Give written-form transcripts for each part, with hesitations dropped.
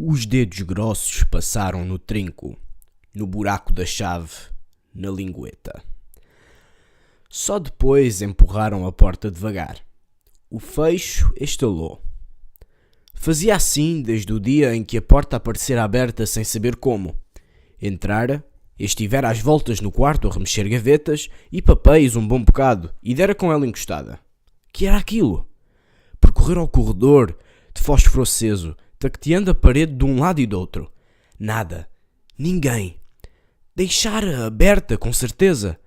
Os dedos grossos passaram no trinco, no buraco da chave, na lingueta. Só depois empurraram a porta devagar. O fecho estalou. Fazia assim desde o dia em que a porta aparecera aberta sem saber como. Entrara, estivera às voltas no quarto a remexer gavetas e papéis um bom bocado e dera com ela encostada. Que era aquilo? Percorrer ao corredor de fósforo aceso, taqueteando a parede de um lado e do outro. Nada. Ninguém. Deixara aberta, com certeza.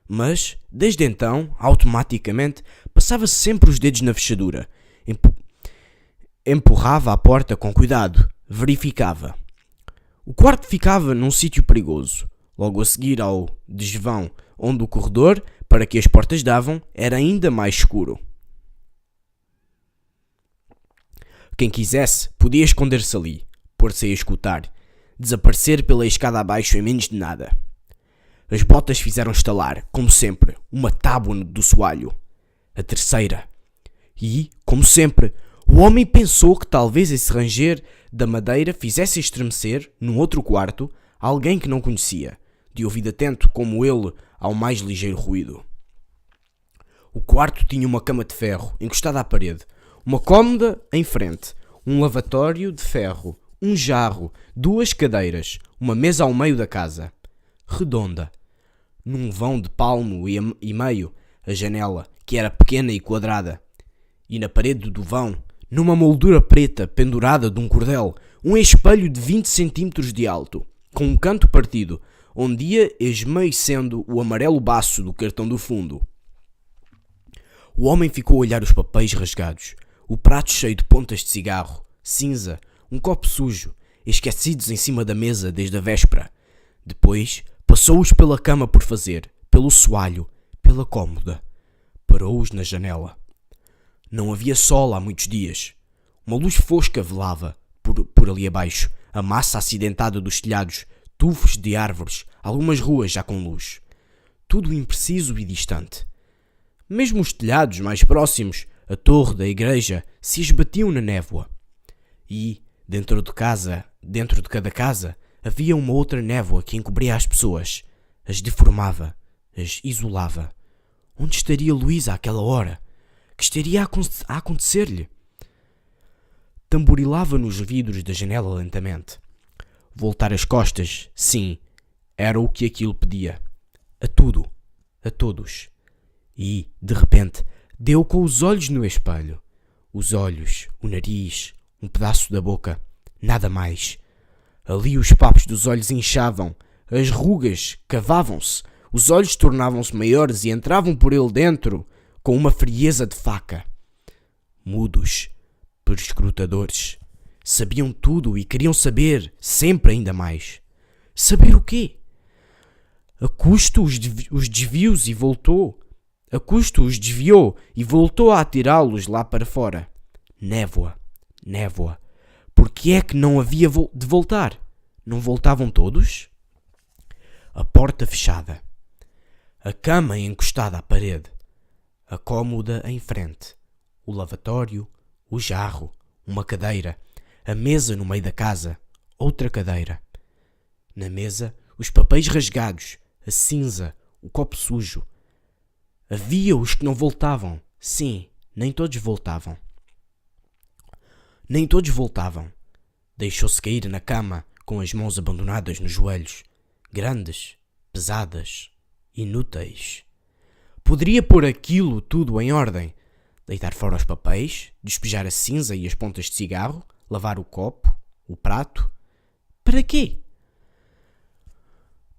Mas, desde então, automaticamente, passava sempre os dedos na fechadura. Empurrava a porta com cuidado. Verificava. O quarto ficava num sítio perigoso. Logo a seguir ao desvão onde o corredor, para que as portas davam, era ainda mais escuro. Quem quisesse, podia esconder-se ali, pôr-se a escutar, desaparecer pela escada abaixo em menos de nada. As botas fizeram estalar, como sempre, uma tábua do soalho. A terceira. E, como sempre, o homem pensou que talvez esse ranger da madeira fizesse estremecer, num outro quarto, alguém que não conhecia, de ouvido atento como ele ao mais ligeiro ruído. O quarto tinha uma cama de ferro, encostada à parede, uma cômoda em frente, um lavatório de ferro, um jarro, duas cadeiras, uma mesa ao meio da casa. Redonda. Num vão de palmo e meio, a janela, que era pequena e quadrada. E na parede do vão, numa moldura preta pendurada de um cordel, um espelho de 20 centímetros de alto, com um canto partido, onde ia esmaecendo o amarelo baço do cartão do fundo. O homem ficou a olhar os papéis rasgados, o prato cheio de pontas de cigarro, cinza, um copo sujo, esquecidos em cima da mesa desde a véspera. Depois, passou-os pela cama por fazer, pelo soalho, pela cômoda. Parou-os na janela. Não havia sol há muitos dias. Uma luz fosca velava, por ali abaixo, a massa acidentada dos telhados, tufos de árvores, algumas ruas já com luz. Tudo impreciso e distante. Mesmo os telhados mais próximos, a torre da igreja, se esbatiam na névoa. E, dentro de cada casa, havia uma outra névoa que encobria as pessoas, as deformava, as isolava. Onde estaria Luísa àquela hora? Que estaria a acontecer-lhe? Tamborilava nos vidros da janela lentamente. Voltar as costas, sim, era o que aquilo pedia. A tudo, a todos. E, de repente, deu com os olhos no espelho. Os olhos, o nariz, um pedaço da boca, nada mais. Ali os papos dos olhos inchavam, as rugas cavavam-se, os olhos tornavam-se maiores e entravam por ele dentro com uma frieza de faca. Mudos, perscrutadores, sabiam tudo e queriam saber sempre ainda mais. Saber o quê? A custo os desvios e voltou. A custo os desviou e voltou a atirá-los lá para fora. Névoa, névoa. Por que é que não havia de voltar? Não voltavam todos? A porta fechada. A cama encostada à parede. A cômoda em frente. O lavatório, o jarro, uma cadeira. A mesa no meio da casa. Outra cadeira. Na mesa, os papéis rasgados. A cinza, o copo sujo. Havia os que não voltavam. Sim, nem todos voltavam. Nem todos voltavam. Deixou-se cair na cama, com as mãos abandonadas nos joelhos. Grandes, pesadas, inúteis. Poderia pôr aquilo tudo em ordem. Deitar fora os papéis, despejar a cinza e as pontas de cigarro, lavar o copo, o prato. Para quê?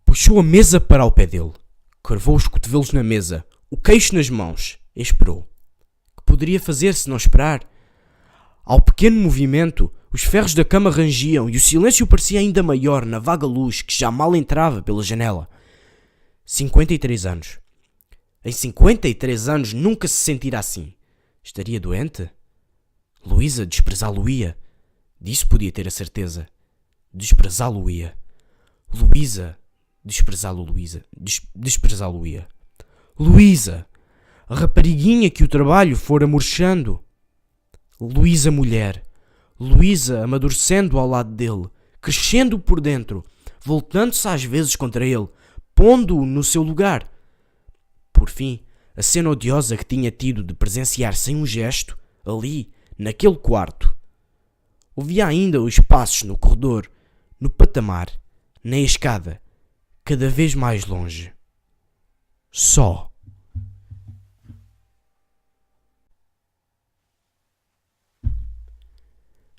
Puxou a mesa para ao pé dele. Curvou os cotovelos na mesa, o queixo nas mãos. Esperou. Que poderia fazer se não esperar? Ao pequeno movimento, os ferros da cama rangiam e o silêncio parecia ainda maior na vaga luz que já mal entrava pela janela. 53 anos. Em 53 anos nunca se sentira assim. Estaria doente? Luísa desprezá-lo-ia. Disso podia ter a certeza. Desprezá-lo-ia. Luísa desprezá-lo-ia. Luísa, a rapariguinha que o trabalho fora murchando. Luísa mulher. Luísa amadurecendo ao lado dele, crescendo por dentro, voltando-se às vezes contra ele, pondo-o no seu lugar. Por fim, a cena odiosa que tinha tido de presenciar sem um gesto, ali, naquele quarto. Ouvia ainda os passos no corredor, no patamar, na escada, cada vez mais longe. Só.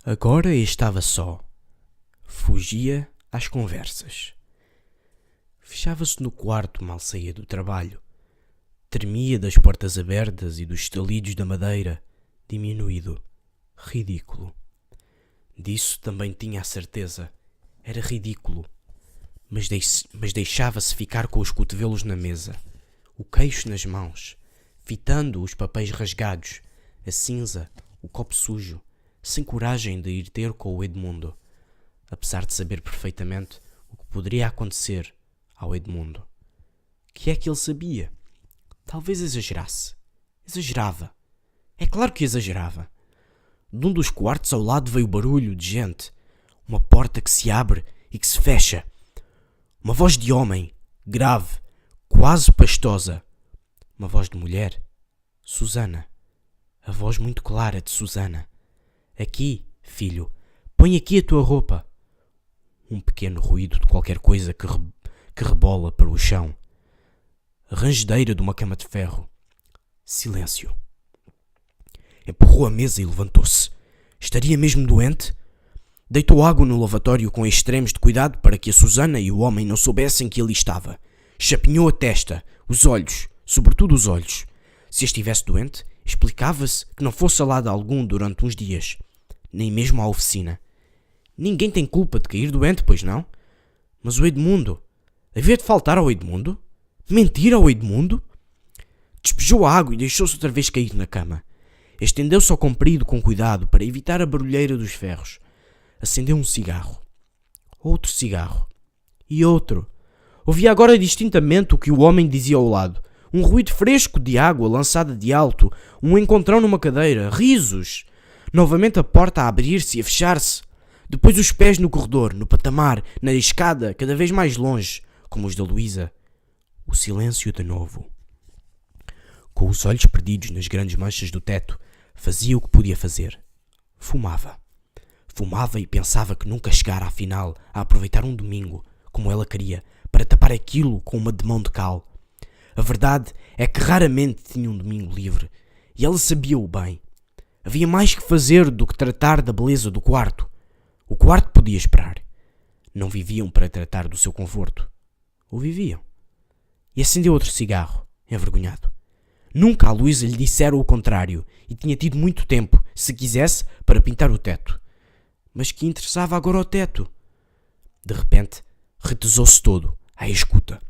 Agora estava só. Fugia às conversas. Fechava-se no quarto mal saía do trabalho. Tremia das portas abertas e dos estalidos da madeira, diminuído, ridículo. Disso também tinha a certeza. Era ridículo. Mas deixava-se ficar com os cotovelos na mesa, o queixo nas mãos, fitando os papéis rasgados, a cinza, o copo sujo, sem coragem de ir ter com o Edmundo, apesar de saber perfeitamente o que poderia acontecer ao Edmundo. Que é que ele sabia? Talvez exagerasse. Exagerava. É claro que exagerava. De um dos quartos ao lado veio barulho de gente. Uma porta que se abre e que se fecha. Uma voz de homem, grave, quase pastosa. Uma voz de mulher. Susana. A voz muito clara de Susana. Aqui, filho, põe aqui a tua roupa. Um pequeno ruído de qualquer coisa que rebola para o chão. A rangedeira de uma cama de ferro. Silêncio. Empurrou a mesa e levantou-se. Estaria mesmo doente? Deitou água no lavatório com extremos de cuidado para que a Susana e o homem não soubessem que ali estava. Chapinhou a testa, os olhos, sobretudo os olhos. Se estivesse doente, explicava-se que não fosse a lado algum durante uns dias, nem mesmo à oficina. Ninguém tem culpa de cair doente, pois não? Mas o Edmundo? Havia de faltar ao Edmundo? Mentir ao Edmundo? Despejou a água e deixou-se outra vez cair na cama. Estendeu-se ao comprido com cuidado para evitar a barulheira dos ferros. Acendeu um cigarro. Outro cigarro. E outro. Ouvia agora distintamente o que o homem dizia ao lado. Um ruído fresco de água lançada de alto. Um encontrão numa cadeira. Risos. Novamente a porta a abrir-se e a fechar-se. Depois os pés no corredor, no patamar, na escada, cada vez mais longe, como os da Luísa. O silêncio de novo. Com os olhos perdidos nas grandes manchas do teto, fazia o que podia fazer. Fumava. Fumava e pensava que nunca chegara, afinal, a aproveitar um domingo, como ela queria, para tapar aquilo com uma demão de cal. A verdade é que raramente tinha um domingo livre, e ela sabia-o bem. Havia mais que fazer do que tratar da beleza do quarto. O quarto podia esperar. Não viviam para tratar do seu conforto. Ou viviam? E acendeu outro cigarro, envergonhado. Nunca a Luísa lhe dissera o contrário, e tinha tido muito tempo, se quisesse, para pintar o teto. Mas que interessava agora o teto? De repente, retesou-se todo, à escuta.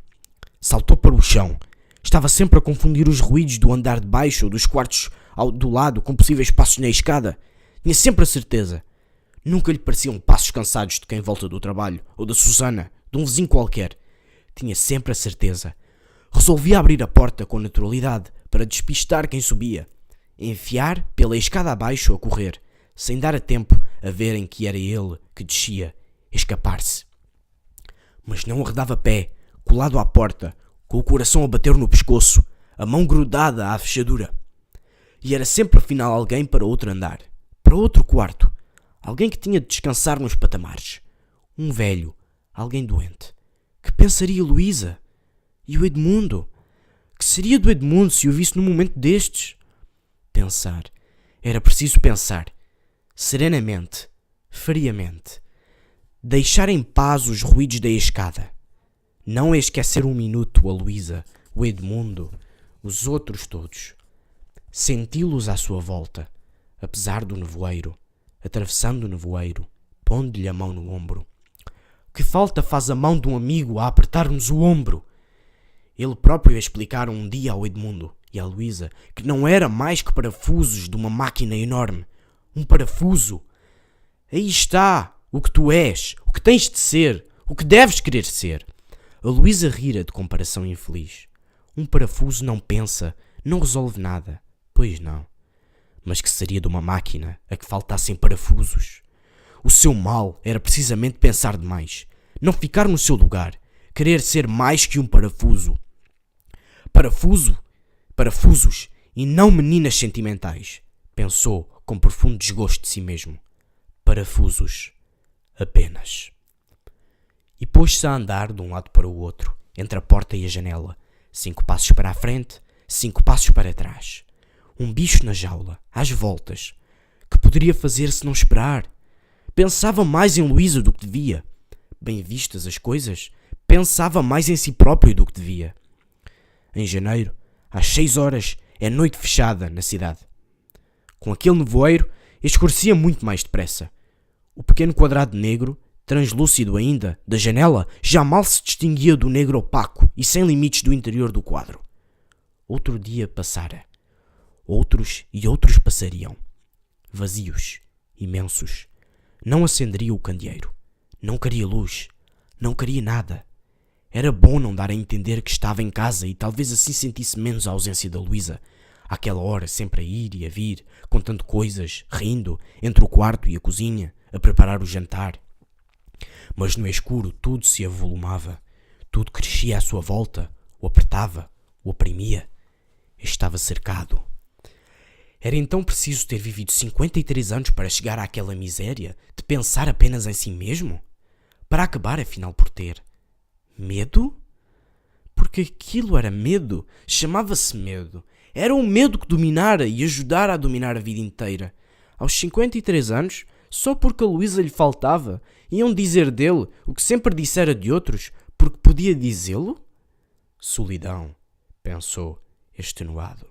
Saltou para o chão. Estava sempre a confundir os ruídos do andar de baixo ou dos quartos do lado com possíveis passos na escada. Tinha sempre a certeza. Nunca lhe pareciam passos cansados de quem volta do trabalho, ou da Susana, de um vizinho qualquer. Tinha sempre a certeza. Resolvia abrir a porta com naturalidade para despistar quem subia. Enfiar pela escada abaixo a correr, sem dar a tempo a verem que era ele que descia, escapar-se. Mas não arredava pé, colado à porta, com o coração a bater no pescoço, a mão grudada à fechadura. E era sempre afinal alguém para outro andar, para outro quarto, alguém que tinha de descansar nos patamares. Um velho, alguém doente. Que pensaria Luísa? E o Edmundo? Que seria do Edmundo se o visse num momento destes? Pensar. Era preciso pensar. Serenamente. Friamente. Deixar em paz os ruídos da escada. Não esquecer um minuto a Luísa, o Edmundo, os outros todos. Senti-los à sua volta, apesar do nevoeiro, atravessando o nevoeiro, pondo-lhe a mão no ombro. Que falta faz a mão de um amigo a apertar-nos o ombro? Ele próprio explicara um dia ao Edmundo e à Luísa que não era mais que parafusos de uma máquina enorme. Um parafuso. Aí está o que tu és, o que tens de ser, o que deves querer ser. A Luísa rira de comparação infeliz. Um parafuso não pensa, não resolve nada. Pois não. Mas que seria de uma máquina a que faltassem parafusos? O seu mal era precisamente pensar demais, não ficar no seu lugar, querer ser mais que um parafuso. Parafusos e não meninas sentimentais, pensou com profundo desgosto de si mesmo. Parafusos, apenas. E pôs-se a andar de um lado para o outro, entre a porta e a janela, 5 passos para a frente, 5 passos para trás. Um bicho na jaula, às voltas. Que poderia fazer se não esperar? Pensava mais em Luísa do que devia. Bem vistas as coisas, pensava mais em si próprio do que devia. Em janeiro, às 6 horas, é noite fechada na cidade. Com aquele nevoeiro, escurecia muito mais depressa. O pequeno quadrado negro, translúcido ainda, da janela, já mal se distinguia do negro opaco e sem limites do interior do quadro. Outro dia passara. Outros e outros passariam. Vazios, imensos. Não acenderia o candeeiro. Não queria luz. Não queria nada. Era bom não dar a entender que estava em casa e talvez assim sentisse menos a ausência da Luísa. Àquela hora, sempre a ir e a vir, contando coisas, rindo, entre o quarto e a cozinha, a preparar o jantar. Mas no escuro tudo se avolumava. Tudo crescia à sua volta, o apertava, o oprimia. Estava cercado. Era então preciso ter vivido 53 anos para chegar àquela miséria de pensar apenas em si mesmo? Para acabar, afinal, por ter medo? Porque aquilo era medo, chamava-se medo. Era um medo que dominara e ajudara a dominar a vida inteira. Aos 53 anos, só porque a Luísa lhe faltava, iam dizer dele o que sempre dissera de outros, porque podia dizê-lo? Solidão, pensou, extenuado.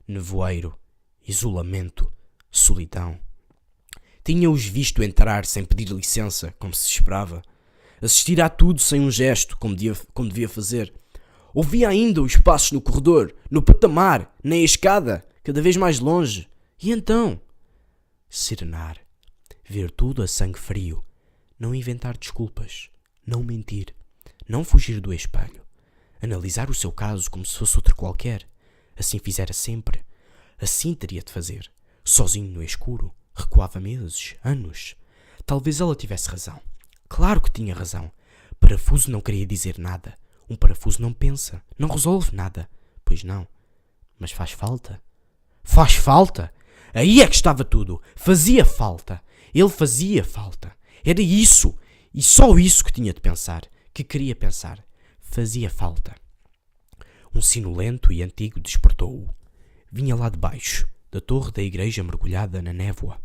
Nevoeiro, isolamento, solidão. Tinha-os visto entrar sem pedir licença, como se esperava. Assistir a tudo sem um gesto, como devia fazer. Ouvia ainda os passos no corredor, no patamar, na escada, cada vez mais longe. E então? Serenar. Ver tudo a sangue frio. Não inventar desculpas. Não mentir. Não fugir do espelho. Analisar o seu caso como se fosse outro qualquer. Assim fizera sempre. Assim teria de fazer. Sozinho no escuro. Recuava meses, anos. Talvez ela tivesse razão. Claro que tinha razão. Parafuso não queria dizer nada. Um parafuso não pensa, não resolve nada. Pois não. Mas faz falta. Faz falta! Aí é que estava tudo. Fazia falta. Ele fazia falta. Era isso. E só isso que tinha de pensar. Que queria pensar. Fazia falta. Um sino lento e antigo despertou-o. Vinha lá de baixo, da torre da igreja mergulhada na névoa.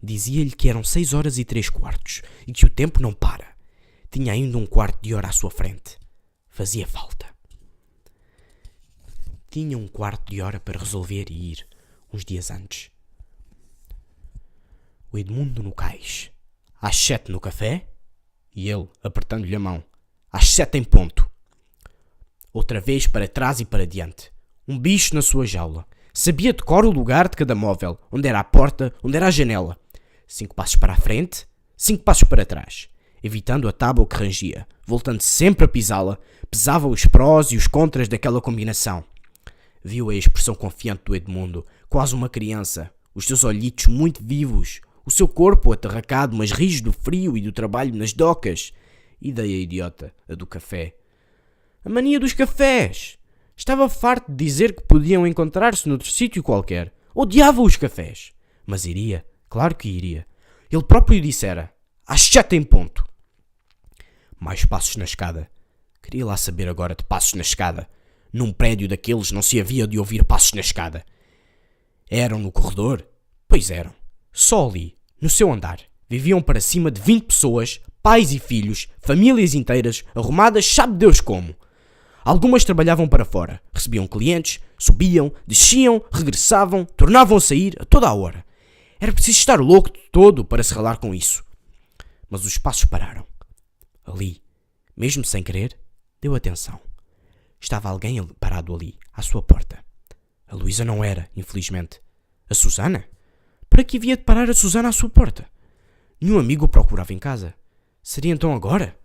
Dizia-lhe que eram 6h03 e que o tempo não para. Tinha ainda um quarto de hora à sua frente. Fazia falta. Tinha um quarto de hora para resolver e ir, uns dias antes. O Edmundo no cais. Às 7 no café. E ele, apertando-lhe a mão. Às 7 em ponto. Outra vez para trás e para diante. Um bicho na sua jaula. Sabia de cor o lugar de cada móvel. Onde era a porta, onde era a janela. 5 passos para a frente, 5 passos para trás. Evitando a tábua que rangia. Voltando sempre a pisá-la. Pesava os prós e os contras daquela combinação. Viu a expressão confiante do Edmundo. Quase uma criança. Os seus olhitos muito vivos. O seu corpo atarracado, mas rijo do frio e do trabalho nas docas. Ideia idiota, a do café. A mania dos cafés! Estava farto de dizer que podiam encontrar-se noutro sítio qualquer. Odiava os cafés. Mas iria, claro que iria. Ele próprio dissera, às 7 em ponto. Mais passos na escada. Queria lá saber agora de passos na escada. Num prédio daqueles não se havia de ouvir passos na escada. Eram no corredor? Pois eram. Só ali, no seu andar, viviam para cima de 20 pessoas, pais e filhos, famílias inteiras, arrumadas sabe Deus como. Algumas trabalhavam para fora, recebiam clientes, subiam, desciam, regressavam, tornavam a sair a toda a hora. Era preciso estar louco de todo para se ralar com isso. Mas os passos pararam. Ali, mesmo sem querer, deu atenção. Estava alguém parado ali, à sua porta. A Luísa não era, infelizmente. A Susana? Para que havia de parar a Susana à sua porta? Nenhum amigo o procurava em casa. Seria então agora?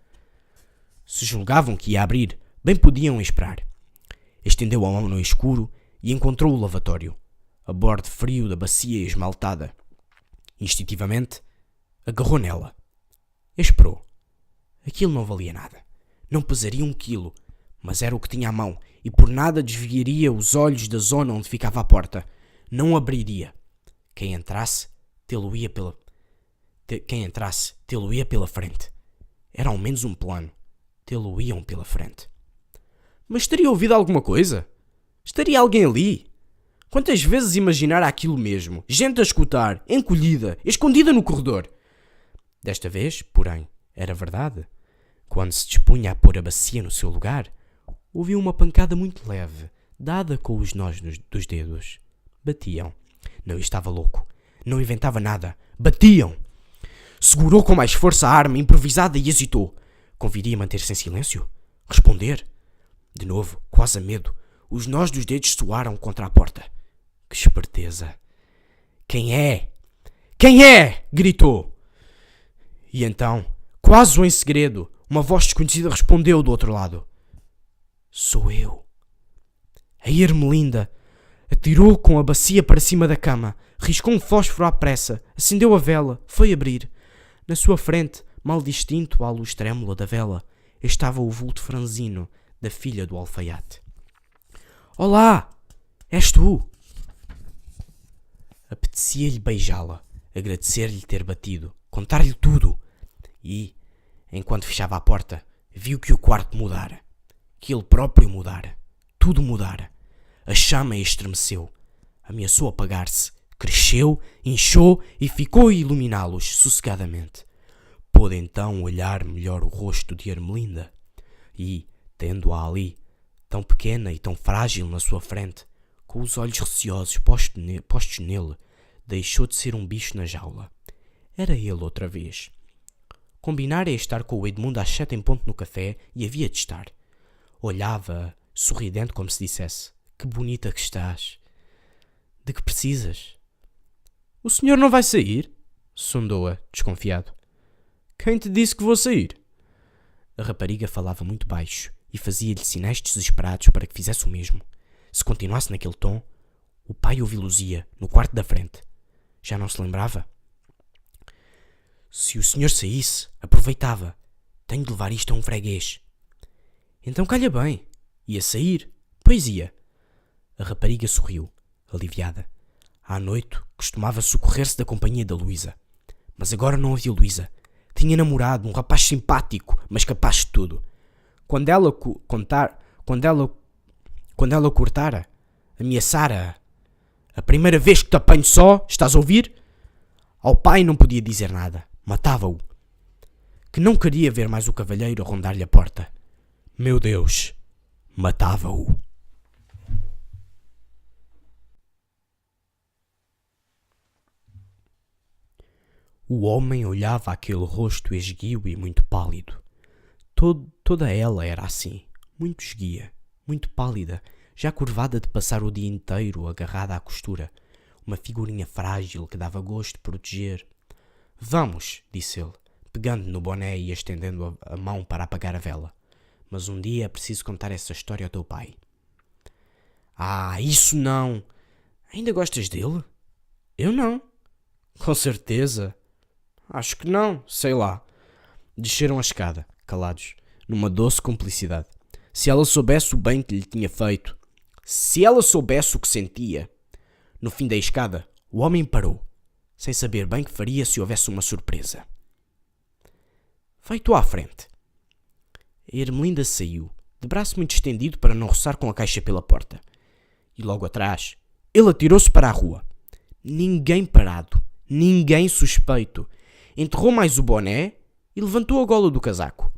Se julgavam que ia abrir, bem podiam esperar. Estendeu a mão no escuro e encontrou o lavatório, a borde frio da bacia esmaltada. Instintivamente, Agarrou nela. Esperou. Aquilo não valia nada. Não pesaria 1 quilo, mas era o que tinha à mão e por nada desviaria os olhos da zona onde ficava a porta. Não abriria. Quem entrasse, tê-lo-ia pela frente. Era ao menos um plano. Tê-lo-iam pela frente. Mas teria ouvido alguma coisa? Estaria alguém ali? Quantas vezes imaginara aquilo mesmo? Gente a escutar, encolhida, escondida no corredor. Desta vez, porém, era verdade. Quando se dispunha a pôr a bacia no seu lugar, ouviu uma pancada muito leve, dada com os nós dos dedos. Batiam. Não estava louco. Não inventava nada. Batiam! Segurou com mais força a arma improvisada e hesitou. Conviria manter-se em silêncio? Responder? De novo, quase a medo, os nós dos dedos soaram contra a porta. Que esperteza! Quem é? Quem é? Gritou. E então, quase em segredo, uma voz desconhecida respondeu do outro lado. Sou eu. A Ermelinda atirou com a bacia para cima da cama, riscou um fósforo à pressa, acendeu a vela, foi abrir. Na sua frente, mal distinto à luz trêmula da vela, estava o vulto franzino da filha do alfaiate. Olá! És tu? Apetecia-lhe beijá-la, agradecer-lhe ter batido, contar-lhe tudo. E, enquanto fechava a porta, viu que o quarto mudara. Que ele próprio mudara. Tudo mudara. A chama estremeceu. Ameaçou apagar-se. Cresceu, inchou e ficou a iluminá-los sossegadamente. Pôde então olhar melhor o rosto de Ermelinda. E, tendo-a ali, tão pequena e tão frágil na sua frente, com os olhos receosos postos nele, deixou de ser um bicho na jaula. Era ele outra vez. Combinara estar com o Edmundo às 7 em ponto no café e havia de estar. Olhava, sorridente como se dissesse: que bonita que estás. De que precisas? O senhor não vai sair? Sondou-a, desconfiado. Quem te disse que vou sair? A rapariga falava muito baixo e fazia-lhe sinais desesperados para que fizesse o mesmo. Se continuasse naquele tom, o pai ouvi-lo-ia no quarto da frente. Já não se lembrava? Se o senhor saísse, aproveitava. Tenho de levar isto a um freguês. Então calha bem. Ia sair? Pois ia. A rapariga sorriu, aliviada. À noite costumava socorrer-se da companhia da Luísa. Mas agora não havia Luísa. Tinha namorado, um rapaz simpático, mas capaz de tudo. Quando ela cortara, ameaçara-a. A primeira vez que te apanho só, estás a ouvir? Ao pai não podia dizer nada. Matava-o. Que não queria ver mais o cavalheiro a rondar-lhe a porta. Meu Deus! Matava-o. O homem olhava aquele rosto esguio e muito pálido. Toda ela era assim, muito esguia, muito pálida, já curvada de passar o dia inteiro agarrada à costura, uma figurinha frágil que dava gosto de proteger. Vamos, disse ele, pegando no boné e estendendo a mão para apagar a vela. Mas um dia é preciso contar essa história ao teu pai. Ah, isso não! Ainda gostas dele? Eu não. Com certeza. Acho que não, sei lá. Desceram a escada, calados, numa doce cumplicidade. Se ela soubesse o bem que lhe tinha feito, se ela soubesse o que sentia. No fim da escada, o homem parou, sem saber bem que faria se houvesse uma surpresa. Vai tu à frente. A Ermelinda saiu, de braço muito estendido para não roçar com a caixa pela porta. E logo atrás, ele atirou-se para a rua. Ninguém parado, ninguém suspeito. Enterrou mais o boné e levantou a gola do casaco.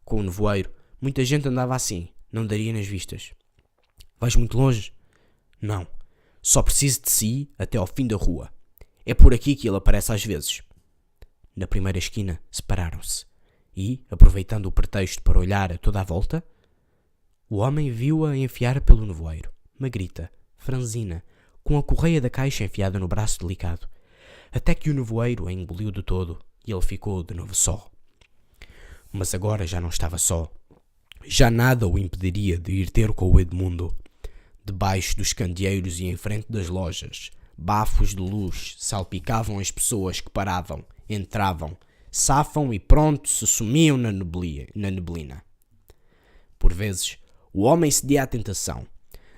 Com o nevoeiro, muita gente andava assim, não daria nas vistas. Vais muito longe? Não. Só preciso de si até ao fim da rua. É por aqui que ele aparece às vezes. Na primeira esquina, separaram-se. E, aproveitando o pretexto para olhar a toda a volta, o homem viu-a enfiar pelo nevoeiro, magrita, franzina, com a correia da caixa enfiada no braço delicado, até que o nevoeiro a engoliu de todo e ele ficou de novo só. Mas agora já não estava só. Já nada o impediria de ir ter com o Edmundo. Debaixo dos candeeiros e em frente das lojas, bafos de luz salpicavam as pessoas que paravam Entravam, safam e pronto se sumiam na neblina. Por vezes, o homem cedia à tentação.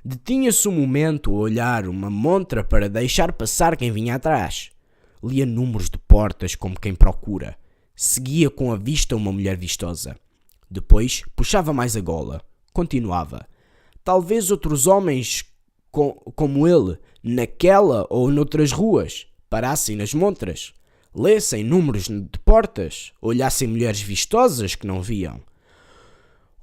Detinha-se um momento a olhar uma montra para deixar passar quem vinha atrás. Lia números de portas como quem procura. Seguia com a vista uma mulher vistosa. Depois, puxava mais a gola. Continuava. Talvez outros homens como ele, naquela ou noutras ruas, parassem nas montras, lessem números de portas, olhassem mulheres vistosas que não viam.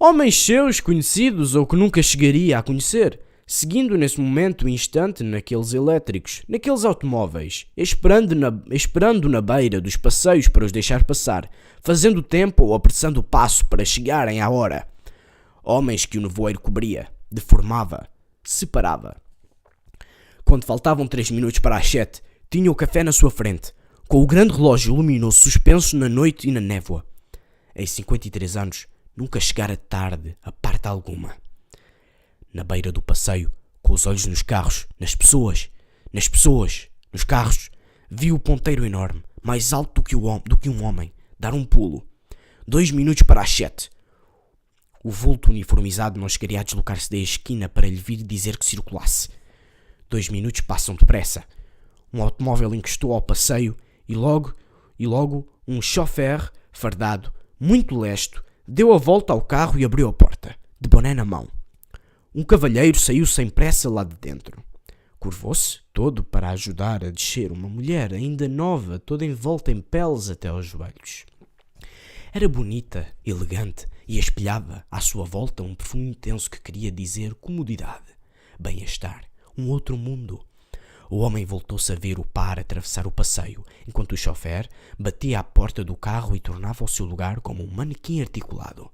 Homens seus, conhecidos ou que nunca chegaria a conhecer, seguindo nesse momento o instante naqueles elétricos, naqueles automóveis, esperando na beira dos passeios para os deixar passar, fazendo tempo ou apressando o passo para chegarem à hora. Homens que o nevoeiro cobria, deformava, separava. Quando faltavam 3 minutos para as 7, tinha o café na sua frente, com o grande relógio luminoso suspenso na noite e na névoa. Em 53 anos, nunca chegara tarde a parte alguma. Na beira do passeio, com os olhos nos carros, nas pessoas, nos carros, viu o ponteiro enorme, mais alto do que um homem, dar um pulo. 2 minutos para as 7. O vulto uniformizado não chegaria a deslocar-se da esquina para lhe vir dizer que circulasse. 2 minutos passam depressa. Um automóvel encostou ao passeio e logo um chofer fardado, muito lesto, deu a volta ao carro e abriu a porta, de boné na mão. Um cavalheiro saiu sem pressa lá de dentro. Curvou-se todo para ajudar a descer uma mulher ainda nova, toda envolta em peles até aos joelhos. Era bonita, elegante e espelhava à sua volta um perfume intenso que queria dizer comodidade, bem-estar, um outro mundo. O homem voltou-se a ver o par atravessar o passeio, enquanto o chofer batia à porta do carro e tornava ao seu lugar como um manequim articulado.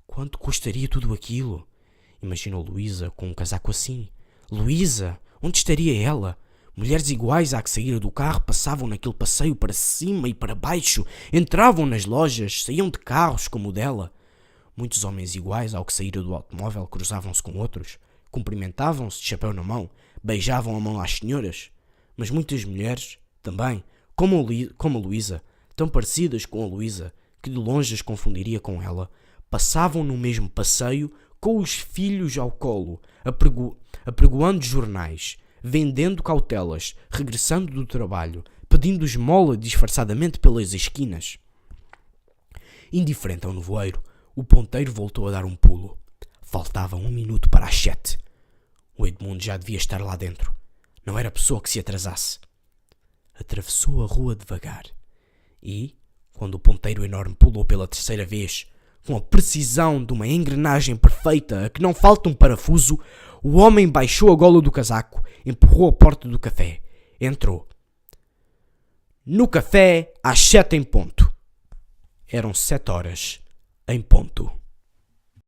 Quanto custaria tudo aquilo? Imaginou Luísa com um casaco assim. Luísa? Onde estaria ela? Mulheres iguais à que saíram do carro passavam naquele passeio para cima e para baixo, entravam nas lojas, saíam de carros como o dela. Muitos homens iguais ao que saíram do automóvel cruzavam-se com outros, cumprimentavam-se de chapéu na mão, beijavam a mão às senhoras. Mas muitas mulheres, também, como a Luísa, tão parecidas com a Luísa, que de longe as confundiria com ela, passavam no mesmo passeio com os filhos ao colo, apregoando jornais, vendendo cautelas, regressando do trabalho, pedindo esmola disfarçadamente pelas esquinas. Indiferente ao nevoeiro, o ponteiro voltou a dar um pulo. Faltava 1 minuto para as 7. O Edmundo já devia estar lá dentro. Não era pessoa que se atrasasse. Atravessou a rua devagar. E, quando o ponteiro enorme pulou pela 3ª vez, com a precisão de uma engrenagem perfeita a que não falta um parafuso, o homem baixou a gola do casaco, empurrou a porta do café. Entrou. No café, às 7 em ponto. Eram 7 horas em ponto.